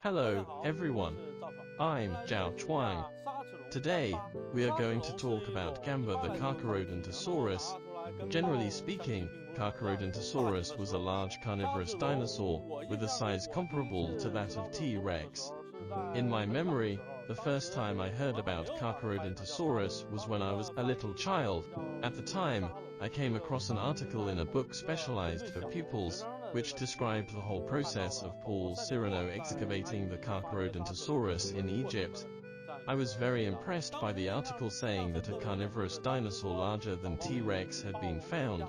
Hello, everyone. I'm ZHAO Chuang. Today, we are going to talk about Gamba the Carcharodontosaurus. Generally speaking, Carcharodontosaurus was a large carnivorous dinosaur, with a size comparable to that of T-Rex. In my memory, the first time I heard about Carcharodontosaurus was when I was a little child. At the time, I came across an article in a book specialized for pupils, which described the whole process of Paul Cyrano excavating the Carcharodontosaurus in Egypt. I was very impressed by the article saying that a carnivorous dinosaur larger than T-Rex had been found.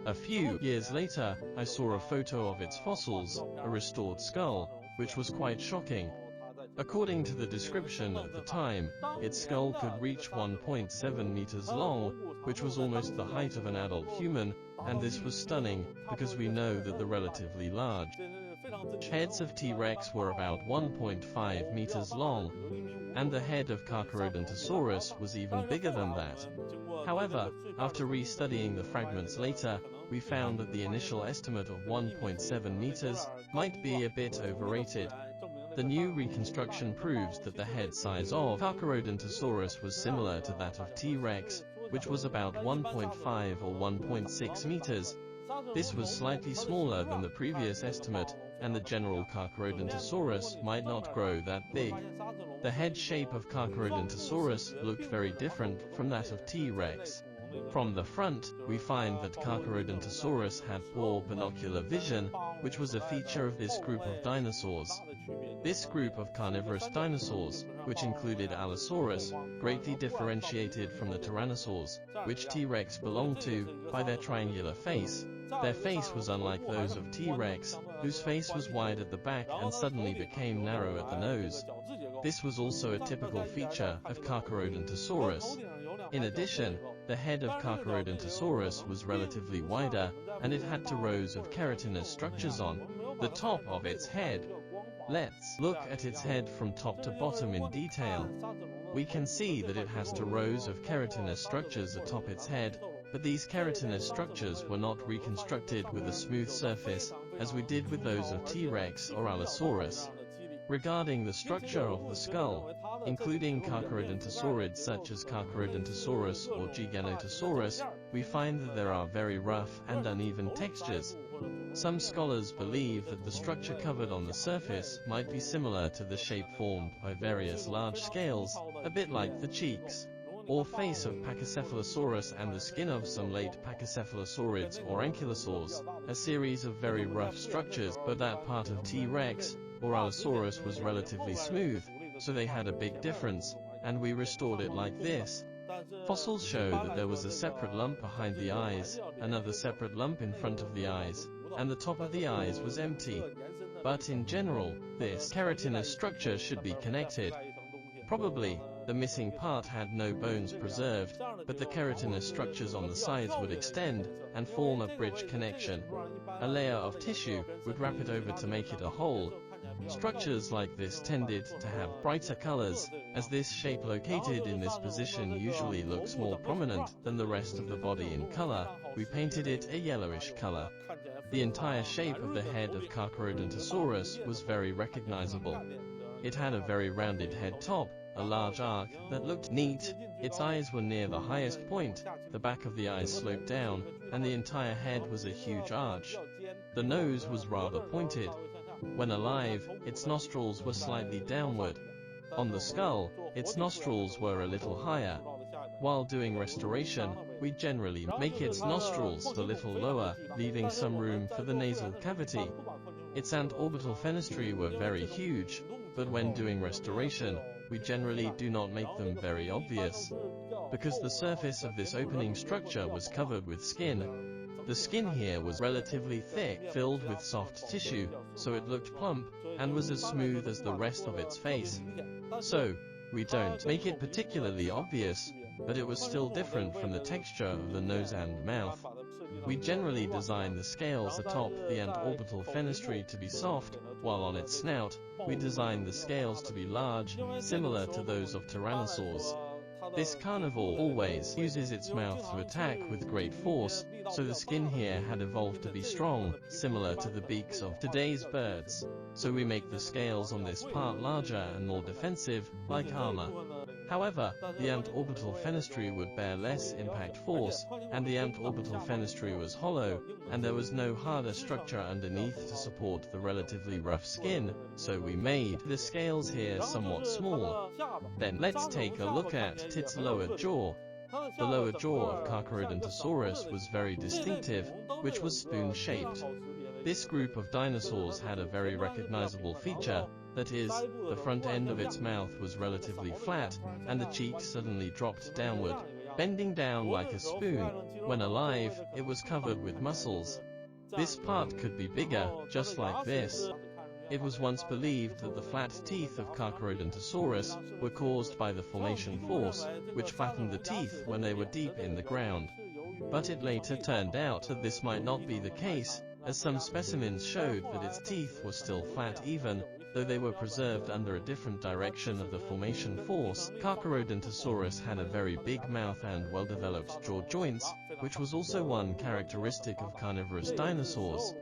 A few years later, I saw a photo of its fossils, a restored skull, which was quite shocking. According to the description at the time, its skull could reach 1.7 meters long, which was almost the height of an adult human, and this was stunning, because we know that the relatively large heads of T-Rex were about 1.5 meters long, and the head of Carcharodontosaurus was even bigger than that. However, after restudying the fragments later, we found that the initial estimate of 1.7 meters might be a bit overrated. The new reconstruction proves that the head size of Carcharodontosaurus was similar to that of T-Rex, which was about 1.5 or 1.6 meters. This was slightly smaller than the previous estimate, and the general Carcharodontosaurus might not grow that big. The head shape of Carcharodontosaurus looked very different from that of T-Rex. From the front, we find that Carcharodontosaurus had poor binocular vision, which was a feature of this group of dinosaurs. This group of carnivorous dinosaurs, which included Allosaurus, greatly differentiated from the tyrannosaurs, which T-Rex belonged to, by their triangular face. Their face was unlike those of T-Rex, whose face was wide at the back and suddenly became narrow at the nose. This was also a typical feature of Carcharodontosaurus. In addition, the head of Carcharodontosaurus was relatively wider, and it had two rows of keratinous structures on the top of its head. Let's look at its head from top to bottom in detail. We can see that it has two rows of keratinous structures atop its head, but these keratinous structures were not reconstructed with a smooth surface, as we did with those of T-Rex or Allosaurus. Regarding the structure of the skull, including Carcharodontosaurids such as Carcharodontosaurus or Giganotosaurus, we find that there are very rough and uneven textures. Some scholars believe that the structure covered on the surface might be similar to the shape formed by various large scales, a bit like the cheeks or face of Pachycephalosaurus and the skin of some late Pachycephalosaurids or Ankylosaurs, a series of very rough structures, but that part of T-Rex or Allosaurus was relatively smooth, so they had a big difference, and we restored it like this. Fossils show that there was a separate lump behind the eyes, another separate lump in front of the eyes, and the top of the eyes was empty. But in general, this keratinous structure should be connected. Probably, the missing part had no bones preserved, but the keratinous structures on the sides would extend and form a bridge connection. A layer of tissue would wrap it over to make it a whole. Structures like this tended to have brighter colors, as this shape located in this position usually looks more prominent than the rest of the body in color. We painted it a yellowish color. The entire shape of the head of Carcharodontosaurus was very recognizable. It had a very rounded head top, a large arc that looked neat, its eyes were near the highest point, the back of the eyes sloped down, and the entire head was a huge arch. The nose was rather pointed. When alive, its nostrils were slightly downward. On the skull, its nostrils were a little higher. While doing restoration, we generally make its nostrils a little lower, leaving some room for the nasal cavity. Its antorbital fenestrae were very huge, but when doing restoration, we generally do not make them very obvious. Because the surface of this opening structure was covered with skin, the skin here was relatively thick, filled with soft tissue, so it looked plump, and was as smooth as the rest of its face. So, we don't make it particularly obvious, but it was still different from the texture of the nose and mouth. We generally design the scales atop the antorbital fenestrae to be soft, while on its snout, we design the scales to be large, similar to those of tyrannosaurs. This carnivore always uses its mouth to attack with great force, so the skin here had evolved to be strong, similar to the beaks of today's birds. So we make the scales on this part larger and more defensive, like armor. However, the antorbital fenestrine would bear less impact force, and the antorbital fenestrine was hollow, and there was no harder structure underneath to support the relatively rough skin, so we made the scales here somewhat small. Then let's take a look at its lower jaw. The lower jaw of Carcharodontosaurus was very distinctive, which was spoon-shaped. This group of dinosaurs had a very recognizable feature, that is, the front end of its mouth was relatively flat, and the cheek suddenly dropped downward, bending down like a spoon. When alive, it was covered with muscles. This part could be bigger, just like this. It was once believed that the flat teeth of Carcharodontosaurus were caused by the formation force, which flattened the teeth when they were deep in the ground. But it later turned out that this might not be the case, as some specimens showed that its teeth were still flat even, though they were preserved under a different direction of the formation force. Carcharodontosaurus had a very big mouth and well-developed jaw joints, which was also one characteristic of carnivorous dinosaurs.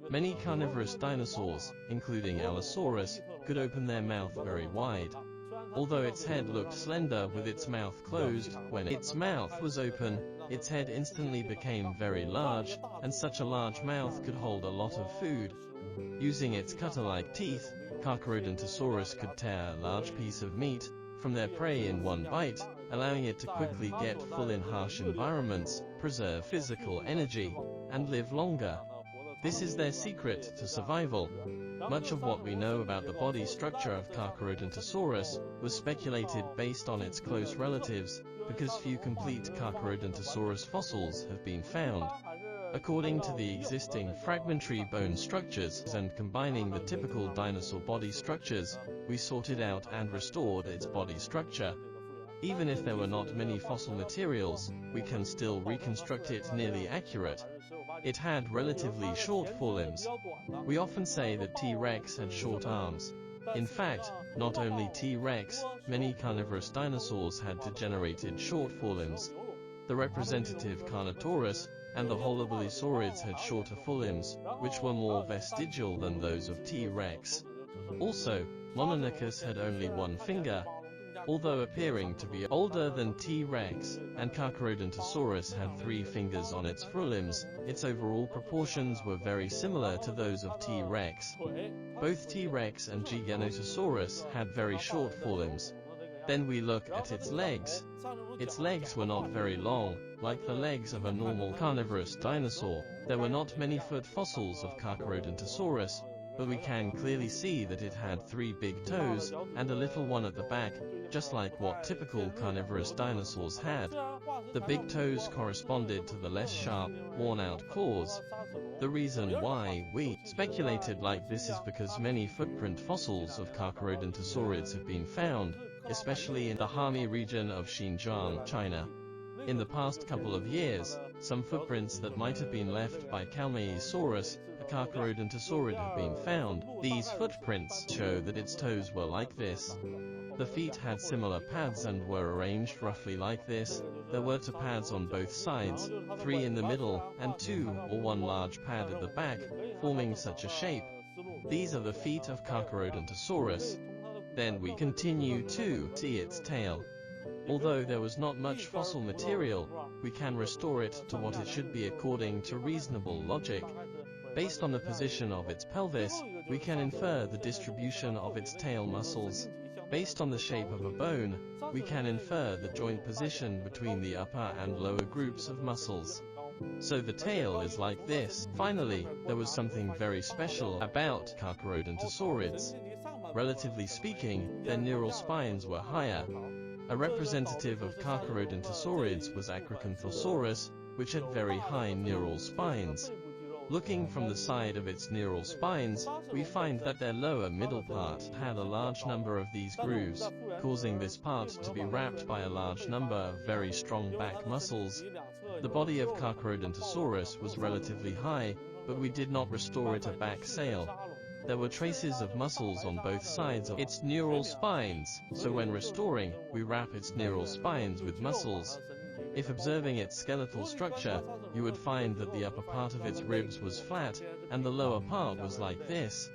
Many carnivorous dinosaurs, including Allosaurus, could open their mouth very wide. Although its head looked slender with its mouth closed, when its mouth was open, its head instantly became very large, and such a large mouth could hold a lot of food. Using its cutter-like teeth, Carcharodontosaurus could tear a large piece of meat from their prey in one bite, allowing it to quickly get full in harsh environments, preserve physical energy, and live longer. This is their secret to survival. Much of what we know about the body structure of Carcharodontosaurus was speculated based on its close relatives, because few complete Carcharodontosaurus fossils have been found. According to the existing fragmentary bone structures and combining the typical dinosaur body structures, we sorted out and restored its body structure. Even if there were not many fossil materials, we can still reconstruct it nearly accurate. It had relatively short forelimbs. We often say that T-Rex had short arms. In fact, not only T-Rex, many carnivorous dinosaurs had degenerated short forelimbs. The representative Carnotaurus and the Holobalusaurids had shorter forelimbs, which were more vestigial than those of T-Rex. Also, Mononychus had only one finger, although appearing to be older than T-Rex, and Carcharodontosaurus had 3 fingers on its forelimbs. Its overall proportions were very similar to those of T-Rex. Both T-Rex and Giganotosaurus had very short forelimbs. Then we look at its legs. Its legs were not very long, like the legs of a normal carnivorous dinosaur. There were not many foot fossils of Carcharodontosaurus, but we can clearly see that it had 3 big toes, and a little one at the back, just like what typical carnivorous dinosaurs had. The big toes corresponded to the less sharp, worn-out claws. The reason why we speculated like this is because many footprint fossils of Carcharodontosaurids have been found, especially in the Hami region of Xinjiang, China. In the past couple of years, some footprints that might have been left by Calmaeosaurus, a Carcharodontosaurid, have been found. These footprints show that its toes were like this. The feet had similar pads and were arranged roughly like this. There were 2 pads on both sides, 3 in the middle, and 2 or 1 large pad at the back, forming such a shape. These are the feet of Carcharodontosaurus. Then we continue to see its tail. Although there was not much fossil material, we can restore it to what it should be according to reasonable logic. Based on the position of its pelvis, we can infer the distribution of its tail muscles. Based on the shape of a bone, we can infer the joint position between the upper and lower groups of muscles. So the tail is like this. Finally, there was something very special about Carcharodontosaurids. Relatively speaking, their neural spines were higher. A representative of Carcharodontosaurids was Acrocanthosaurus, which had very high neural spines. Looking from the side of its neural spines, we find that their lower middle part had a large number of these grooves, causing this part to be wrapped by a large number of very strong back muscles. The body of Carcharodontosaurus was relatively high, but we did not restore it a back sail. There were traces of muscles on both sides of its neural spines, so when restoring, we wrap its neural spines with muscles. If observing its skeletal structure, you would find that the upper part of its ribs was flat, and the lower part was like this.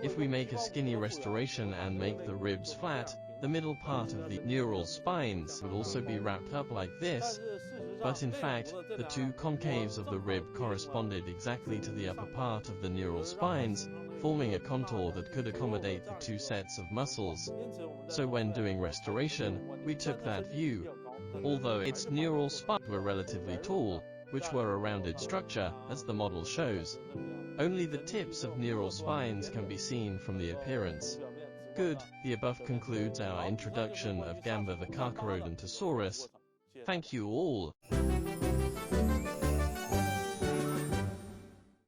If we make a skinny restoration and make the ribs flat, the middle part of the neural spines would also be wrapped up like this. But in fact, the two concaves of the rib corresponded exactly to the upper part of the neural spines, forming a contour that could accommodate the two sets of muscles. So when doing restoration, we took that view. Although its neural spines were relatively tall, which were a rounded structure, as the model shows. Only the tips of neural spines can be seen from the appearance. Good, the above concludes our introduction of Gamba the Carcharodontosaurus. Thank you all.